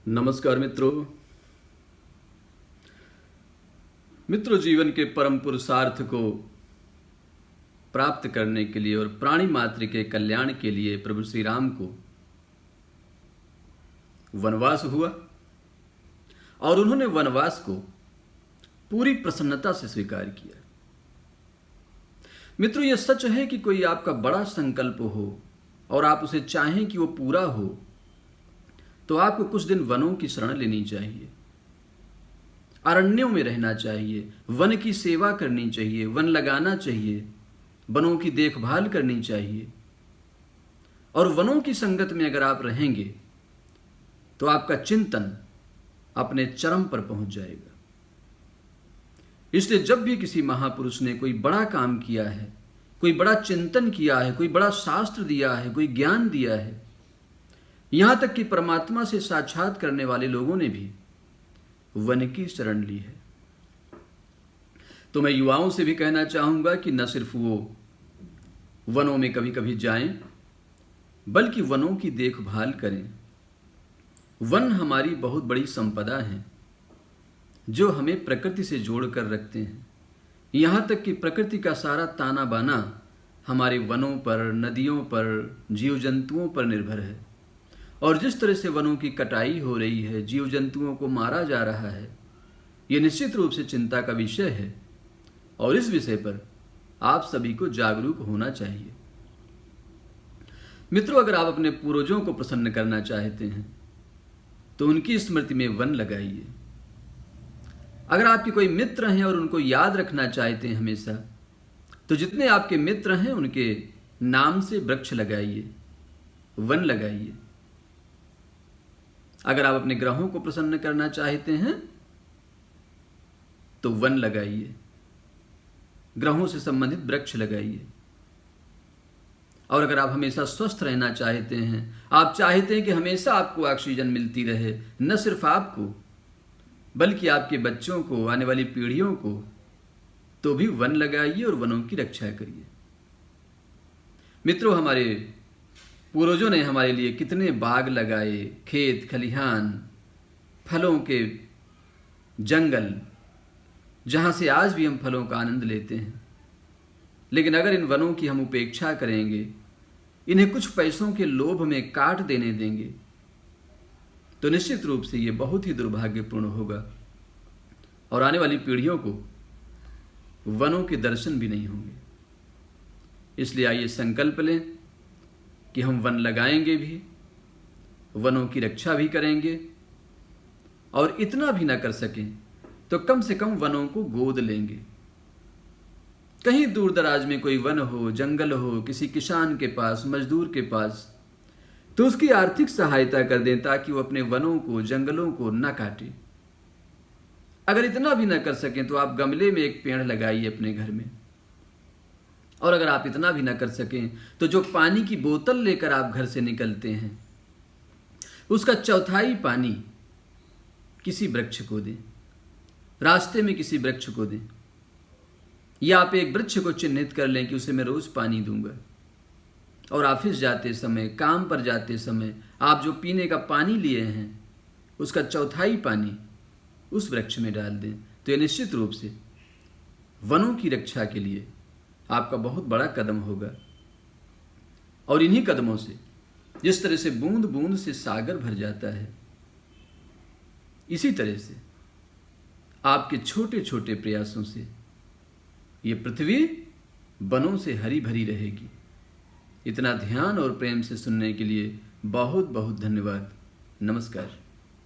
नमस्कार मित्रों, जीवन के परम पुरुषार्थ को प्राप्त करने के लिए और प्राणी मात्र के कल्याण के लिए प्रभु श्री राम को वनवास हुआ और उन्होंने वनवास को पूरी प्रसन्नता से स्वीकार किया। मित्रों, यह सच है कि कोई आपका बड़ा संकल्प हो और आप उसे चाहें कि वो पूरा हो, तो आपको कुछ दिन वनों की शरण लेनी चाहिए, अरण्यों में रहना चाहिए, वन की सेवा करनी चाहिए, वन लगाना चाहिए, वनों की देखभाल करनी चाहिए। और वनों की संगत में अगर आप रहेंगे तो आपका चिंतन अपने चरम पर पहुंच जाएगा। इसलिए जब भी किसी महापुरुष ने कोई बड़ा काम किया है, कोई बड़ा चिंतन किया है, कोई बड़ा शास्त्र दिया है, कोई ज्ञान दिया है, यहां तक कि परमात्मा से साक्षात करने वाले लोगों ने भी वन की शरण ली है। तो मैं युवाओं से भी कहना चाहूंगा कि न सिर्फ वो वनों में कभी कभी जाएं, बल्कि वनों की देखभाल करें। वन हमारी बहुत बड़ी संपदा है जो हमें प्रकृति से जोड़कर रखते हैं। यहां तक कि प्रकृति का सारा ताना बाना हमारे वनों पर, नदियों पर, जीव जंतुओं पर निर्भर है। और जिस तरह से वनों की कटाई हो रही है, जीव जंतुओं को मारा जा रहा है, ये निश्चित रूप से चिंता का विषय है और इस विषय पर आप सभी को जागरूक होना चाहिए। मित्रों, अगर आप अपने पूर्वजों को प्रसन्न करना चाहते हैं तो उनकी स्मृति में वन लगाइए। अगर आपके कोई मित्र हैं और उनको याद रखना चाहते हैं हमेशा, तो जितने आपके मित्र हैं उनके नाम से वृक्ष लगाइए, वन लगाइए। अगर आप अपने ग्रहों को प्रसन्न करना चाहते हैं तो वन लगाइए, ग्रहों से संबंधित वृक्ष लगाइए। और अगर आप हमेशा स्वस्थ रहना चाहते हैं, आप चाहते हैं कि हमेशा आपको ऑक्सीजन मिलती रहे, न सिर्फ आपको बल्कि आपके बच्चों को, आने वाली पीढ़ियों को, तो भी वन लगाइए और वनों की रक्षा करिए। मित्रों, हमारे पूर्वजों ने हमारे लिए कितने बाग लगाए, खेत खलिहान, फलों के जंगल, जहां से आज भी हम फलों का आनंद लेते हैं। लेकिन अगर इन वनों की हम उपेक्षा करेंगे, इन्हें कुछ पैसों के लोभ में काट देने देंगे, तो निश्चित रूप से ये बहुत ही दुर्भाग्यपूर्ण होगा और आने वाली पीढ़ियों को वनों के दर्शन भी नहीं होंगे। इसलिए आइए संकल्प लें कि हम वन लगाएंगे भी, वनों की रक्षा भी करेंगे, और इतना भी ना कर सकें तो कम से कम वनों को गोद लेंगे। कहीं दूर दराज में कोई वन हो, जंगल हो, किसी किसान के पास, मजदूर के पास, तो उसकी आर्थिक सहायता कर दें ताकि वो अपने वनों को, जंगलों को न काटे। अगर इतना भी ना कर सकें तो आप गमले में एक पेड़ लगाइए अपने घर में। और अगर आप इतना भी ना कर सकें तो जो पानी की बोतल लेकर आप घर से निकलते हैं, उसका चौथाई पानी किसी वृक्ष को दें, रास्ते में किसी वृक्ष को दें। या आप एक वृक्ष को चिन्हित कर लें कि उसे मैं रोज पानी दूंगा, और ऑफिस जाते समय, काम पर जाते समय आप जो पीने का पानी लिए हैं उसका चौथाई पानी उस वृक्ष में डाल दें। तो यह निश्चित रूप से वनों की रक्षा के लिए आपका बहुत बड़ा कदम होगा। और इन्हीं कदमों से, जिस तरह से बूंद बूंद से सागर भर जाता है, इसी तरह से आपके छोटे छोटे प्रयासों से ये पृथ्वी वनों से हरी भरी रहेगी। इतना ध्यान और प्रेम से सुनने के लिए बहुत बहुत धन्यवाद। नमस्कार।